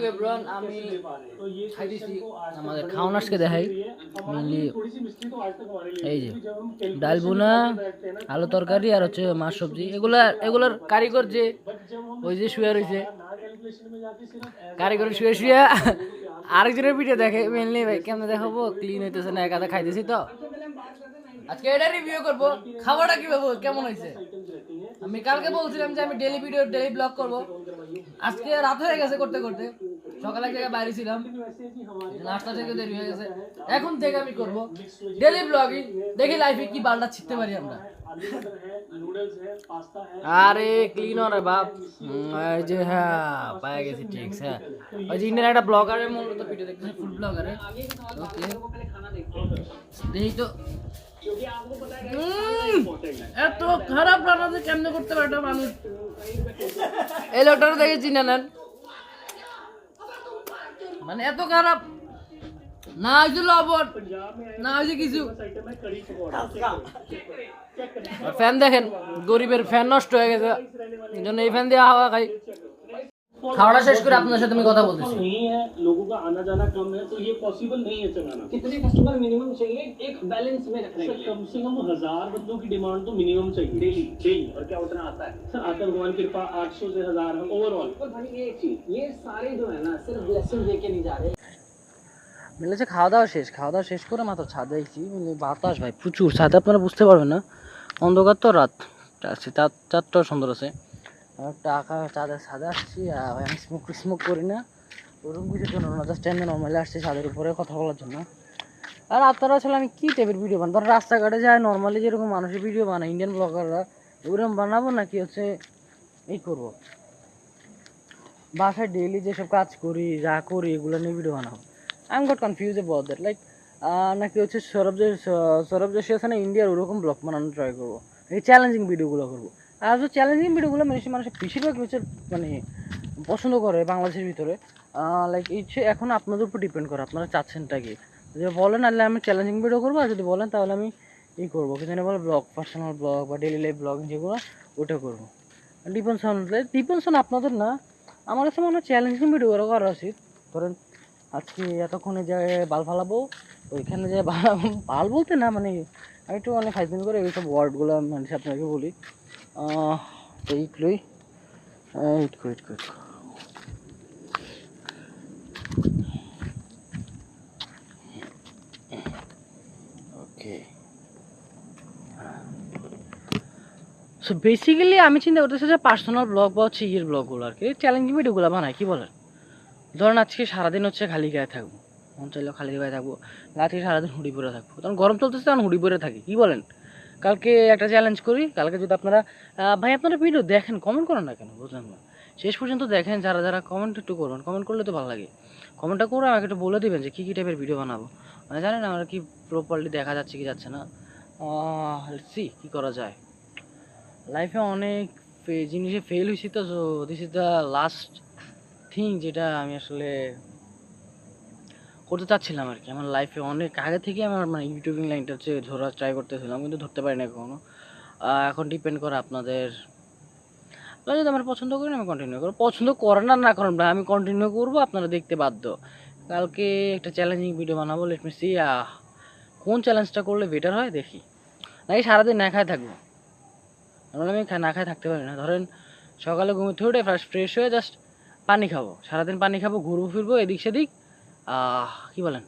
আলাইকুম এভরিওয়ান, আমি খাইতেছি। আমাদের খাওয়ান আজকে দেখাই মেনলি এই যে ডাল বোনা, আলু তরকারি আর হচ্ছে মাছ সবজি। এগুলার কারিগর যে ওই যে শুয়ে রয়েছে, কারিগর শুয়ে শুয়ে আরেকজনের ভিডিও দেখে। মেনলি ভাই কেমন দেখাবো, ক্লিন হইতেছে না, একা খাইতেছি তো আজকে এটা রিভিউ করবো খাবারটা কিভাবে কেমন হয়েছে। আমি কালকে বলছিলাম যে আমি ডেইলি ভিডিও ডেইলি ব্লগ করব, আজকে রাত হয়ে গেছে করতে করতে। সকালে এক জায়গায় বাইরে ছিলাম, নাস্তা থেকে দেরি হয়ে গেছে, এখন থেকে আমি করব ডেইলি ব্লগিং। দেখি লাইফে কি বালটা শিখতে পারি আমরা। আরে ক্লিন রে বাপ, এই যে হ্যাঁ পায়ে গেছি ঠিক। হ্যাঁ ওই যে ইন্ডিয়ান একটা ব্লগারের মূলত ভিডিও দেখতেছি, ফুড ব্লগারে। ওকে দেখি তো এত খারাপ রান্না যে কেমনে করতে পারে একটা মানুষ। এই লোকটারও দেখে চিনে নেন, মানে এত খারাপ না হয়েছে লবণ, না হয়েছে কিছু। ফ্যান দেখেন, গরিবের ফ্যান নষ্ট হয়ে গেছে, এই জন্য এই ফ্যান দিয়ে হাওয়া খাই। খাওয়াটা শেষ করে আপনার সাথে আমি কথা বলতেছি। नहीं है, लोगों का आना जाना कम है, तो ये पॉसिबल नहीं है चलाना। कितने कस्टमर मिनिमम चाहिए एक बैलेंस में रखने के लिए? कम से कम 1000 बंदों की डिमांड तो मिनिमम चाहिए डेली। और क्या उतना आता है सर? आता भगवान की कृपा 800 से 1000 हम ओवरऑल। पर भाई ये एक चीज, ये सारे जो है ना सिर्फ ब्लेसिंग देके नहीं जा रहे। মিলেছে খাওয়া দাওয়া শেষ করে মাত্র ছাদে এসেছি। বাতাস ভাই প্রচুর ছাদে, আপনারা বুঝতে পারবেন না, অন্ধকার তো, রাত চারটাও সুন্দর আছে। একটা আঁকা ছাদে আসছি। ভাই আমি স্মোক করি না, ওরকম কিছুর জন্য না, জাস্ট এমনি নর্মালি আসছি ছাদের উপরে কথা বলার জন্য। আর আপনারা আসলে আমি কী টাইপের ভিডিও বানাই, ধরো রাস্তাঘাটে যায় নর্মালি যেরকম মানুষের ভিডিও বানায় ইন্ডিয়ান ব্লগাররা, ওরকম বানাবো নাকি হচ্ছে এই করবো বাসায় ডেইলি যেসব কাজ করি যা করি এগুলো নিয়ে ভিডিও বানাবো। I am goat confuse about that, like নাকি হচ্ছে সৌরভ যে সে আছে না ইন্ডিয়ার, ওরকম ব্লগ বানানো ট্রাই করবো, এই চ্যালেঞ্জিং ভিডিওগুলো করবো। আর যে চ্যালেঞ্জিং ভিডিওগুলো মানুষের বেশিরভাগ হচ্ছে মানে পছন্দ করে বাংলাদেশের ভিতরে। লাইক ইচ্ছে এখন আপনাদের উপর ডিপেন্ড করে, আপনারা চাচ্ছেনটা কি। যদি বলেন তাহলে আমি চ্যালেঞ্জিং ভিডিও করবো, আর যদি বলেন তাহলে আমি ই করবো, কিন্তু বলে ব্লগ, পার্সোনাল ব্লগ বা ডেইলি লাইফ ব্লগ যেগুলো, ওটা করবো। ডিপেন্ডস অন আপনাদের না, আমার কাছে মনে হয় চ্যালেঞ্জিং ভিডিও করা উচিত। ধরেন আজকে এতক্ষণে যে বাল ফালাবো, ওইখানে যে বাল বলতে না, মানে আমি একটু অনেক ফাইজলিং করে এইসব ওয়ার্ডগুলো মানে আপনাকে বলি। এইগুলোই ওকে। সো বেসিক্যালি আমি চিন্তা করতেছি যে পার্সোনাল ব্লগ বা হচ্ছে ইয়ের ব্লগগুলো আর কি, চ্যালেঞ্জিং ভিডিওগুলো বানাই, কি বলেন? ধরেন আজকে সারাদিন হচ্ছে খালি গায়ে থাকবো, মন চাইলেও খালি গায়ে থাকবো, আজকে সারাদিন হুডি পরে থাকবো, তখন গরম চলতেছে তখন হুডি পরে থাকি, কি বলেন? কালকে একটা চ্যালেঞ্জ করি, কালকে যদি আপনারা ভাই আপনারা ভিডিও দেখেন, কমেন্ট করেন না কেন বুঝলাম না, শেষ পর্যন্ত দেখেন, যারা কমেন্ট একটু করবেন, কমেন্ট করলে তো ভালো লাগে। কমেন্টটা করে আমাকে একটু বলে দেবেন যে কী কী টাইপের ভিডিও বানাবো, মানে জানেন আমার কি প্রপারলি দেখা যাচ্ছে কি যাচ্ছে না। সি কী করা যায়, লাইফে অনেক জিনিসে ফেল হয়েছি তো, so this is the last thing যেটা আমি আসলে করতে চাচ্ছিলাম আর কি। আমার লাইফে অনেক আগে থেকে আমার মানে ইউটিউবিং লাইনটা হচ্ছে ধরার ট্রাই করতেছিলাম, কিন্তু ধরতে পারি না কখনো। এখন ডিপেন্ড করে আপনাদের, যদি আমার পছন্দ করেন আমি কন্টিনিউ করবো, পছন্দ করেন আর না করেন আমি কন্টিনিউ করবো, আপনারা দেখতে বাধ্য। কালকে একটা চ্যালেঞ্জিং ভিডিও বানাবো, লেট মি সি কোন চ্যালেঞ্জটা করলে বেটার হয় দেখি। নাকি সারাদিন না খায় থাকবো, আমি না খায় থাকতে পারি না। ধরেন সকালে ঘুমিয়ে উঠে ফ্রেশ হয়ে জাস্ট পানি খাবো, সারাদিন পানি খাবো, ঘুরবো ফিরবো এদিক সেদিক, কি বলেন?